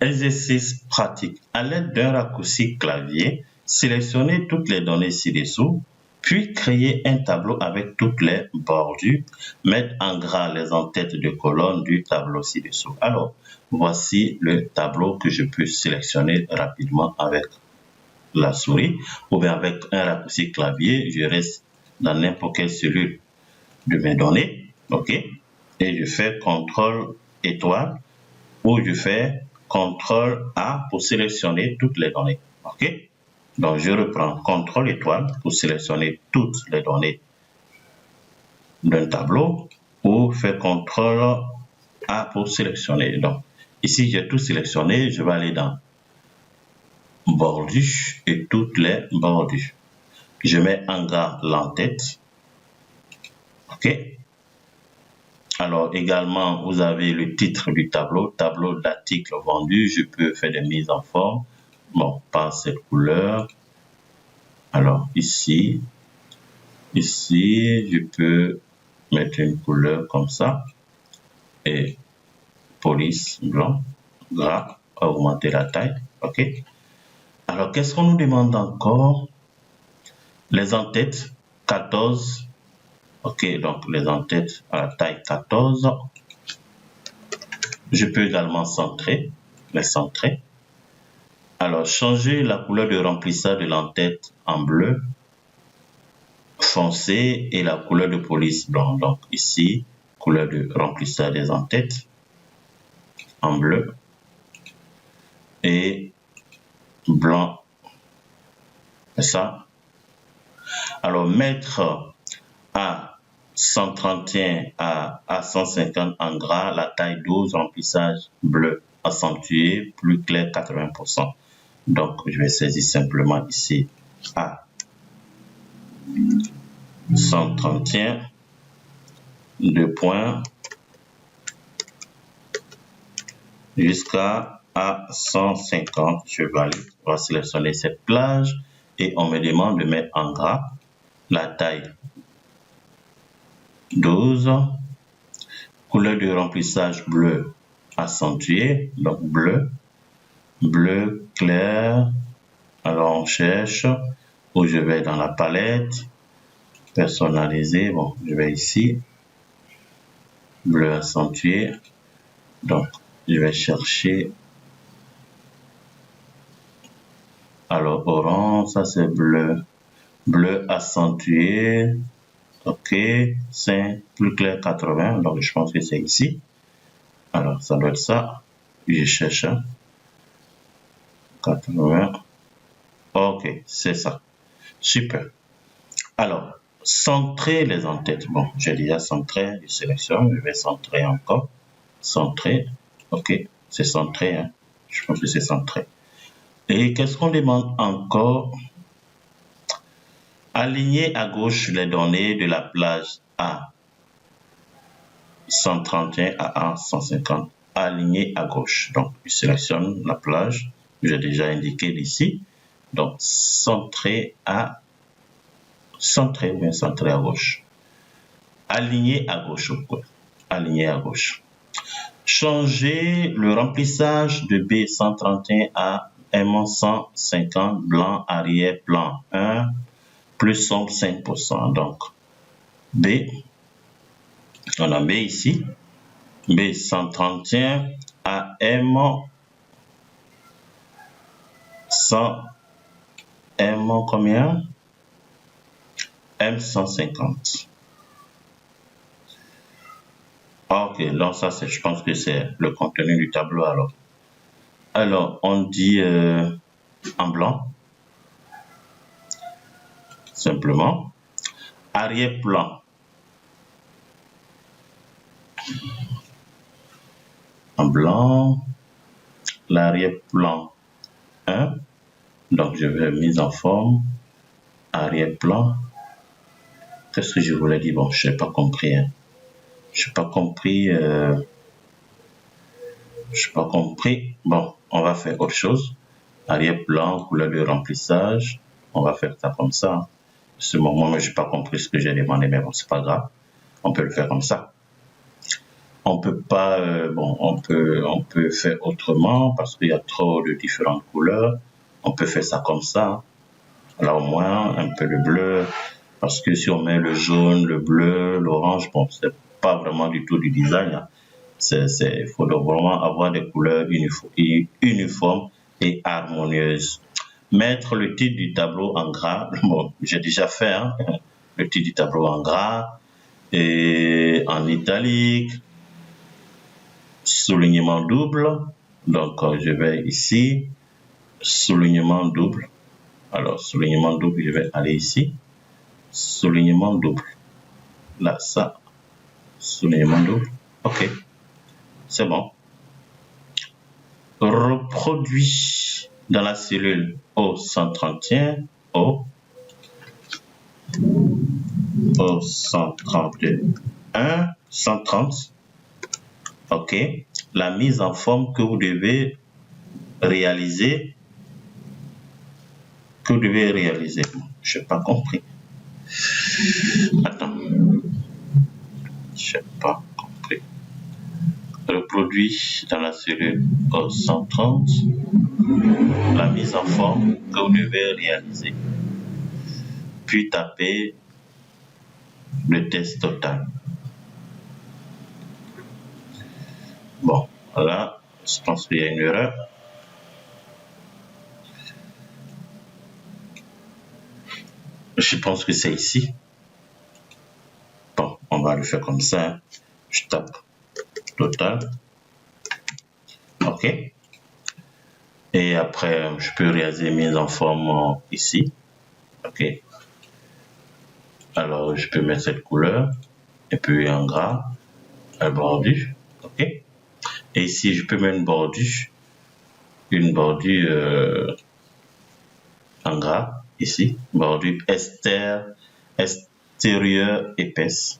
Exercice pratique. À l'aide d'un raccourci clavier, sélectionnez toutes les données ci-dessous, puis créer un tableau avec toutes les bordures. Mettre en gras les en-têtes de colonne du tableau ci-dessous. Alors, voici le tableau que je peux sélectionner rapidement avec la souris ou bien avec un raccourci clavier. Je reste dans n'importe quelle cellule de mes données, ok, et je fais CTRL étoile ou je fais CTRL A pour sélectionner toutes les données, ok. Donc je reprends CTRL étoile pour sélectionner toutes les données d'un tableau ou faire CTRL A pour sélectionner. Donc ici j'ai tout sélectionné, je vais aller dans bordure et toutes les bordures. Je mets en gras l'en-tête, ok. Alors également, vous avez le titre du tableau, tableau d'articles vendus. Je peux faire des mises en forme, bon, par cette couleur. Alors ici, je peux mettre une couleur comme ça et police blanc, gras, augmenter la taille, ok. Alors qu'est-ce qu'on nous demande encore? Les en-têtes 14. Ok, donc les en-têtes à la taille 14. Je peux également centrer, les centrer. Alors, changer la couleur de remplissage de l'en-tête en bleu foncé et la couleur de police blanc. Donc ici, couleur de remplissage des en-têtes en bleu et blanc. C'est ça. Alors, mettre à 131 à 150 en gras, la taille 12, remplissage bleu accentué, plus clair 80%. Donc, je vais saisir simplement ici à 131, 2 points, jusqu'à 150. Je vais sélectionner cette plage et on me demande de mettre en gras la taille 12, couleur de remplissage bleu accentué, donc bleu, bleu clair. Alors on cherche où je vais dans la palette, personnaliser, bon, je vais ici, bleu accentué, donc je vais chercher, alors orange, ça c'est bleu, bleu accentué, ok, c'est plus clair 80, donc je pense que c'est ici. Alors ça doit être ça, je cherche 80, ok, c'est ça, super. Alors, centrer les en-têtes, bon, j'ai déjà centré, je sélectionne, je vais centrer encore, centrer, ok, c'est centré, hein? Je pense que c'est centré. Et qu'est-ce qu'on demande encore? Aligner à gauche les données de la plage A 131 à 150, aligner à gauche. Donc, je sélectionne la plage, j'ai déjà indiqué ici. Donc, centrer ou bien centrer à gauche. Aligner à gauche, quoi. Aligner à gauche. Changer le remplissage de B131 à M150 blanc arrière-plan 1 plus sombre 5%. Donc, B, on a B ici, B131 à M combien? M150. Ok, donc ça, je pense que c'est le contenu du tableau alors. Alors, on dit en blanc, simplement. Arrière-plan. En blanc. L'arrière-plan 1. Donc, je vais mise en forme. Arrière-plan. Qu'est-ce que je voulais dire? Bon, je n'ai pas compris. Hein. Je n'ai pas compris. Bon, on va faire autre chose. Arrière-plan, couleur de remplissage. On va faire ça comme ça. À ce moment, je n'ai pas compris ce que j'ai demandé, mais bon, c'est pas grave. On peut le faire comme ça. On peut pas, on peut faire autrement parce qu'il y a trop de différentes couleurs. On peut faire ça comme ça. Là au moins un peu de bleu, parce que si on met le jaune, le bleu, l'orange, bon, c'est pas vraiment du tout du design. Hein. Il faut vraiment avoir des couleurs uniformes et harmonieuses. Mettre le titre du tableau en gras, bon, j'ai déjà fait, hein, le titre du tableau en gras et en italique, soulignement double. Donc, je vais ici, soulignement double. Alors, soulignement double, je vais aller ici, soulignement double. Là, ça, soulignement double. OK, c'est bon. Reproduit dans la cellule O131, O131, 130. OK. La mise en forme que vous devez réaliser. Je n'ai pas compris. Attends. Je n'ai pas compris. Reproduit dans la cellule O130. La mise en forme que vous devez réaliser. Puis taper le test total. Bon, là, je pense qu'il y a une erreur. Je pense que c'est ici. Bon, on va le faire comme ça. Hein. Je tape total. OK. Et après, je peux réaliser mise en forme ici. OK. Alors, je peux mettre cette couleur. Et puis en gras, un bordure. OK. Et ici, je peux mettre une bordure en gras. Ici, bordure extérieure épaisse.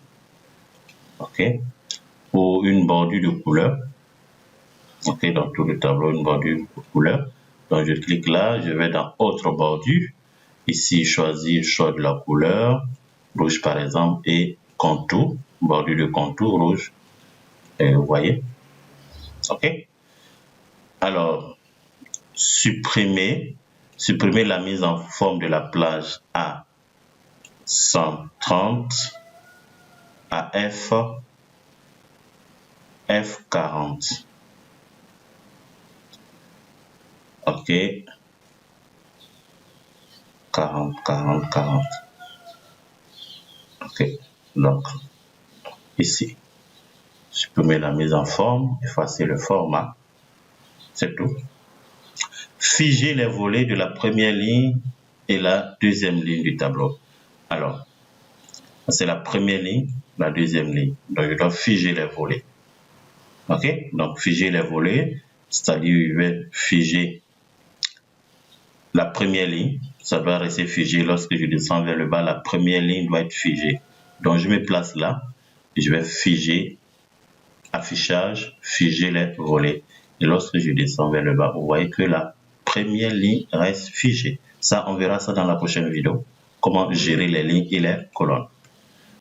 OK. Ou une bordure de couleur. OK, dans tout le tableau, une bordure de couleur. Donc, je clique là, je vais dans autre bordure. Ici, choisir choix de la couleur, rouge par exemple, et contour, bordure de contour rouge. Et vous voyez. OK. Alors, supprimer la mise en forme de la plage à 130 à F40. OK. 40. OK. Donc, ici, supprimer la mise en forme, effacer le format. C'est tout. Figer les volets de la première ligne et la deuxième ligne du tableau. Alors, c'est la première ligne, la deuxième ligne. Donc, je dois figer les volets. OK? Donc, figer les volets, c'est-à-dire je vais figer la première ligne. Ça doit rester figé. Lorsque je descends vers le bas, la première ligne doit être figée. Donc, je me place là et je vais figer, affichage, figer les volets. Et lorsque je descends vers le bas, vous voyez que la première ligne reste figée. Ça, on verra ça dans la prochaine vidéo. Comment gérer les lignes et les colonnes.